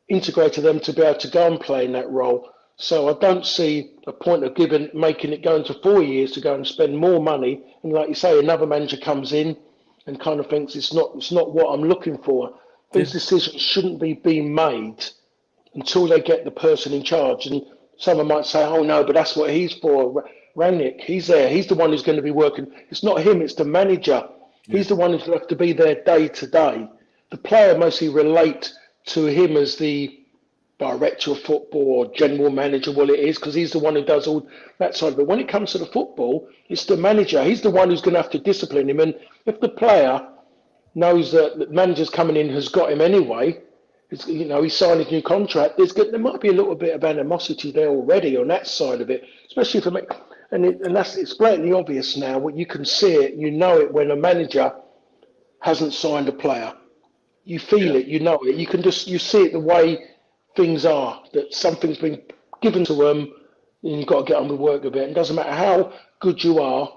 integrated them to be able to go and play in that role. So I don't see a point of making it go into 4 years to go and spend more money. And like you say, another manager comes in and kind of thinks it's not what I'm looking for. These decisions shouldn't be being made until they get the person in charge. And someone might say, oh no, but that's what he's for. Rangnick, he's there. He's the one who's going to be working. It's not him, it's the manager. He's the one who's going to have to be there day to day. The player mostly relate to him as the director of football or general manager, well, it is, because he's the one who does all that side. But when it comes to the football, it's the manager. He's the one who's going to have to discipline him. And if the player knows that the manager's coming in has got him anyway, he signed his new contract, there might be a little bit of animosity there already on that side of it, especially for me. And it's blatantly obvious now. What you can see it, you know it when a manager hasn't signed a player. You feel it, you know it. You see it the way things are, that something's been given to them, and you've got to get on with work a bit. It doesn't matter how good you are,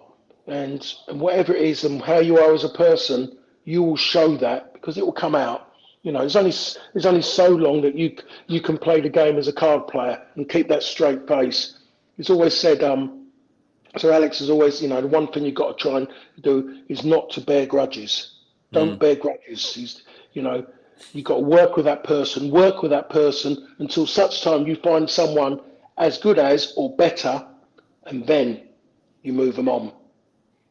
and whatever it is, and how you are as a person, you will show that because it will come out. There's only so long that you can play the game as a card player and keep that straight face. It's always said, Sir Alex has always, the one thing you've got to try and do is not to bear grudges. Don't bear grudges. You've got to work with that person until such time you find someone as good as or better, and then you move them on.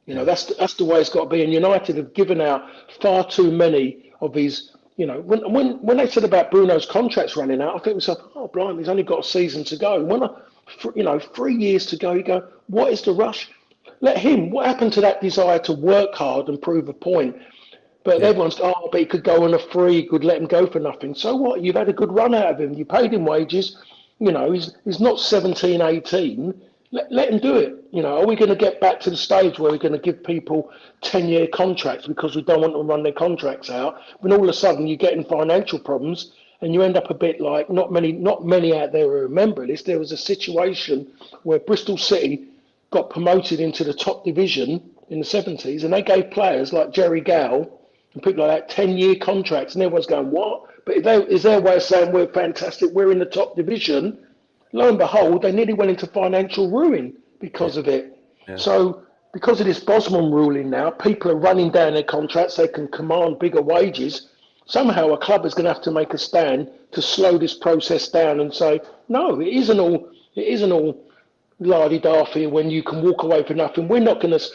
That's the way it's got to be. And United have given out far too many of these. When they said about Bruno's contracts running out, I think to myself, oh, blimey, he's only got a season to go. When 3 years to go, you go, what is the rush? Let him. What happened to that desire to work hard and prove a point? But everyone's, but he could go on a free, could let him go for nothing. So what? You've had a good run out of him. You paid him wages. He's not 17, 18. Let him do it. Are we going to get back to the stage where we're going to give people 10-year contracts because we don't want them to run their contracts out? When all of a sudden you get in financial problems and you end up a bit like not many out there who remember this. There was a situation where Bristol City got promoted into the top division in the 70s, and they gave players like Jerry Gow and people like that 10-year contracts, and everyone's going, what? But is their way of saying we're fantastic, we're in the top division. Lo and behold, they nearly went into financial ruin because of it. Yeah. So because of this Bosman ruling now, people are running down their contracts, they can command bigger wages. Somehow a club is going to have to make a stand to slow this process down and say, no, it isn't all lardy-darty when you can walk away for nothing. We're not going to,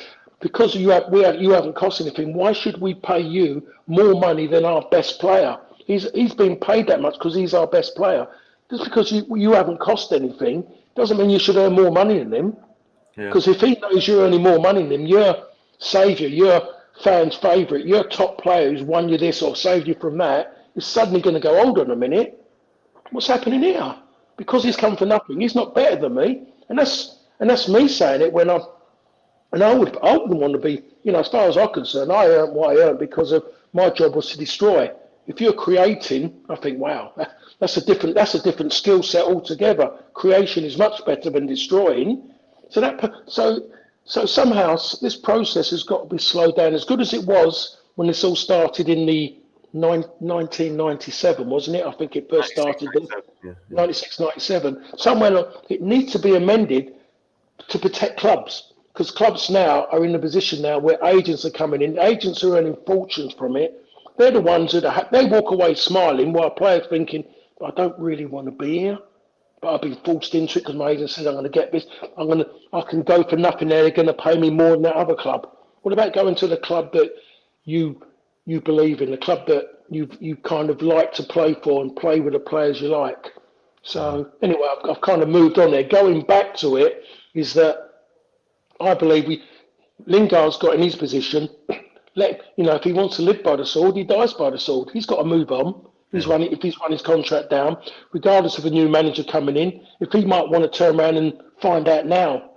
because you haven't cost anything, why should we pay you more money than our best player? He's been paid that much because he's our best player. Just because you haven't cost anything doesn't mean you should earn more money than him. Because if he knows you're earning more money than him, your saviour, your fans' favourite, your top player who's won you this or saved you from that, is suddenly going to go, hold on a minute, what's happening here? Because he's come for nothing, he's not better than me. And that's me saying it when I wouldn't want to be, as far as I'm concerned, I earned what I earned because of my job was to destroy. If you're creating, I think, wow, that's a different skill set altogether. Creation is much better than destroying. So somehow this process has got to be slowed down. As good as it was when this all started in the 1997, wasn't it? I think it first started in 96, 97. Somewhere it needs to be amended to protect clubs, because clubs now are in a position now where agents are coming in. Agents are earning fortunes from it. They're the ones they walk away smiling while players thinking, I don't really want to be here, but I've been forced into it because my agent says I'm going to get this. I can go for nothing there. They're going to pay me more than that other club. What about going to the club that you believe in, the club that you kind of like to play for and play with the players you like? So anyway, I've kind of moved on there. Going back to it is that I believe Lingard's got in his position. If he wants to live by the sword, he dies by the sword. He's got to move on. If he's run his contract down, regardless of a new manager coming in, if he might want to turn around and find out now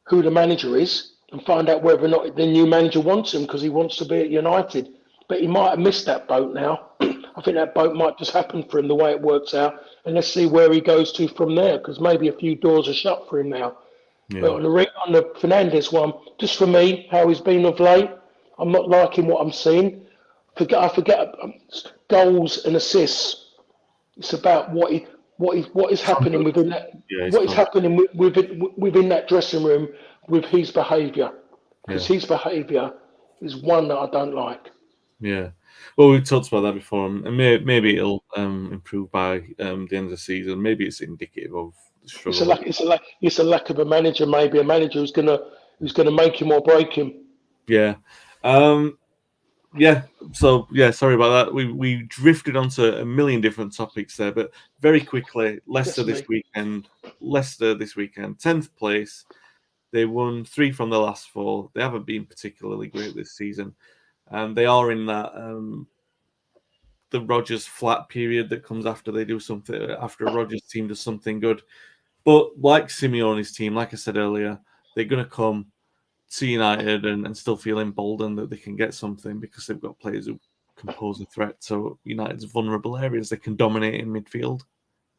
who the manager is and find out whether or not the new manager wants him because he wants to be at United. But he might have missed that boat now. I think that boat might just happen for him the way it works out. And let's see where he goes to from there, because maybe a few doors are shut for him now. Yeah. But on the Fernandes one, just for me, how he's been of late, I'm not liking what I'm seeing. I forget goals and assists. It's about what is happening within that. What is happening within that dressing room with his behaviour, because his behaviour is one that I don't like. Yeah, well, we've talked about that before, and maybe it'll improve by the end of the season. Maybe it's indicative of the struggle. It's a lack of a manager. Maybe a manager who's gonna make him or break him. Yeah. So sorry about that. We drifted onto a million different topics there, but very quickly, Leicester this weekend, 10th place. They won 3 from the last 4. They haven't been particularly great this season, and they are in that the Rodgers flat period that comes after they do something, after a Rodgers team does something good. But like Simeone's team, like I said earlier, they're going to come to United and still feel emboldened that they can get something because they've got players who can pose a threat to United's vulnerable areas. They can dominate in midfield.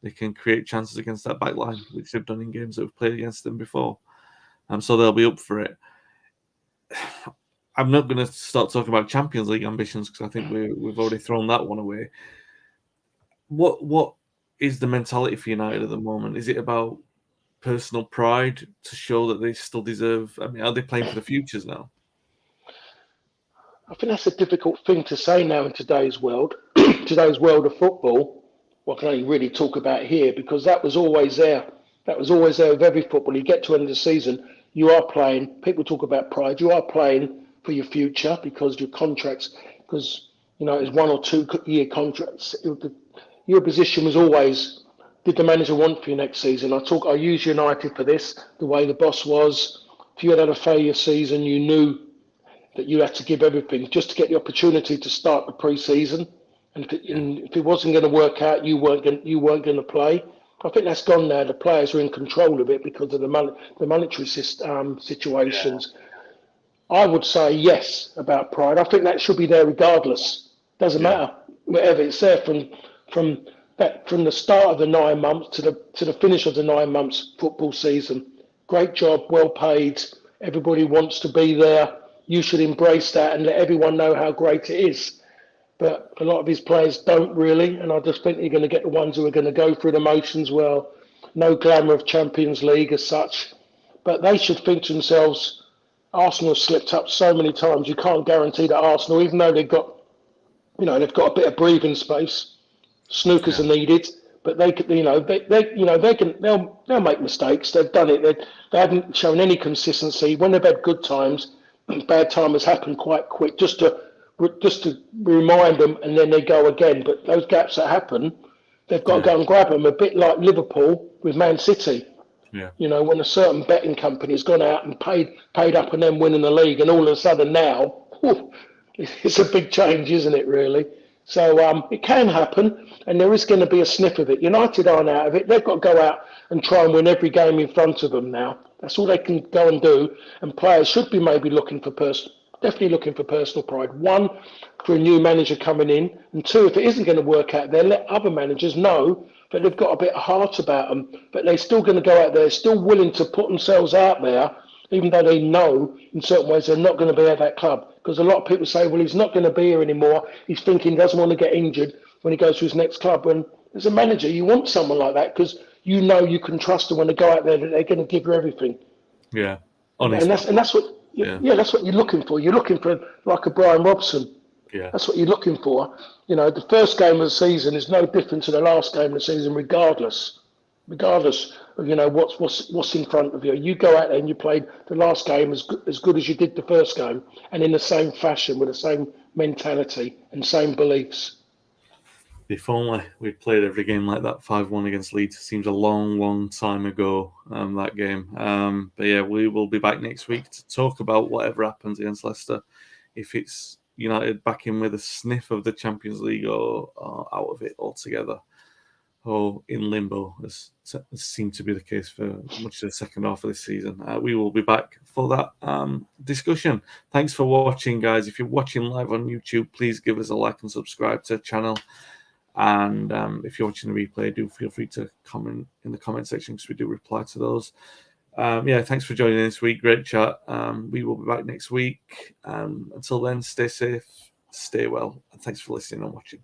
They can create chances against that back line, which they've done in games that have played against them before. So they'll be up for it. I'm not going to start talking about Champions League ambitions because I think we've already thrown that one away. What is the mentality for United at the moment? Is it about personal pride to show that they still deserve? I mean, are they playing for the futures now? I think that's a difficult thing to say now in today's world, today's world of football. What can I really talk about here? Because that was always there. That was always there with every football. You get to end of the season, you are playing. People talk about pride. You are playing for your future because your contracts, because it's 1 or 2 year contracts. Your position was always, did the manager want for you next season? I use United for this, the way the boss was. If you had a failure season, you knew that you had to give everything just to get the opportunity to start the pre-season. And if it wasn't going to work out, you weren't going to play. I think that's gone now. The players are in control of it because of the monetary situations. Yeah. I would say yes about pride. I think that should be there regardless. Doesn't matter whatever it's there from the start of the 9 months to the finish of the 9 months football season. Great job, well paid. Everybody wants to be there. You should embrace that and let everyone know how great it is. But a lot of his players don't really, and I just think you're going to get the ones who are going to go through the motions. Well, no glamour of Champions League as such, but they should think to themselves, Arsenal slipped up so many times. You can't guarantee that Arsenal, even though they've got a bit of breathing space, snookers are needed. But they'll make mistakes. They've done it. They haven't shown any consistency. When they've had good times, bad time has happened quite quick. Just to remind them, and then they go again. But those gaps that happen, they've got to go and grab them. A bit like Liverpool with Man City. Yeah. When a certain betting company has gone out and paid up and then winning the league, and all of a sudden now, it's a big change, isn't it? Really. So it can happen, and there is going to be a sniff of it. United aren't out of it. They've got to go out and try and win every game in front of them now. That's all they can go and do. And players should be maybe definitely looking for personal pride. 1, for a new manager coming in, and 2, if it isn't going to work out there, let other managers know that they've got a bit of heart about them, but they're still going to go out there, still willing to put themselves out there, even though they know in certain ways they're not going to be at that club. Because a lot of people say, well, he's not going to be here anymore. He's thinking he doesn't want to get injured when he goes to his next club. When as a manager, you want someone like that because you know you can trust them when they go out there that they're going to give you everything. Yeah, honestly. And that's what that's what you're looking for. You're looking for like a Brian Robson. Yeah, that's what you're looking for. The first game of the season is no different to the last game of the season, regardless of what's in front of you. You go out there and you played the last game as good as you did the first game, and in the same fashion with the same mentality and same beliefs. If only we'd played every game like that. 5-1 against Leeds seems a long, long time ago. That game, but yeah, we will be back next week to talk about whatever happens against Leicester. If it's United back in with a sniff of the Champions League or out of it altogether, or in limbo, as seemed to be the case for much of the second half of this season. We will be back for that discussion. Thanks for watching, guys. If you're watching live on YouTube, please give us a like and subscribe to the channel. And if you're watching the replay, do feel free to comment in the comment section because we do reply to those. Thanks for joining this week. Great chat. We will be back next week. Until then, stay safe, stay well, and thanks for listening and watching.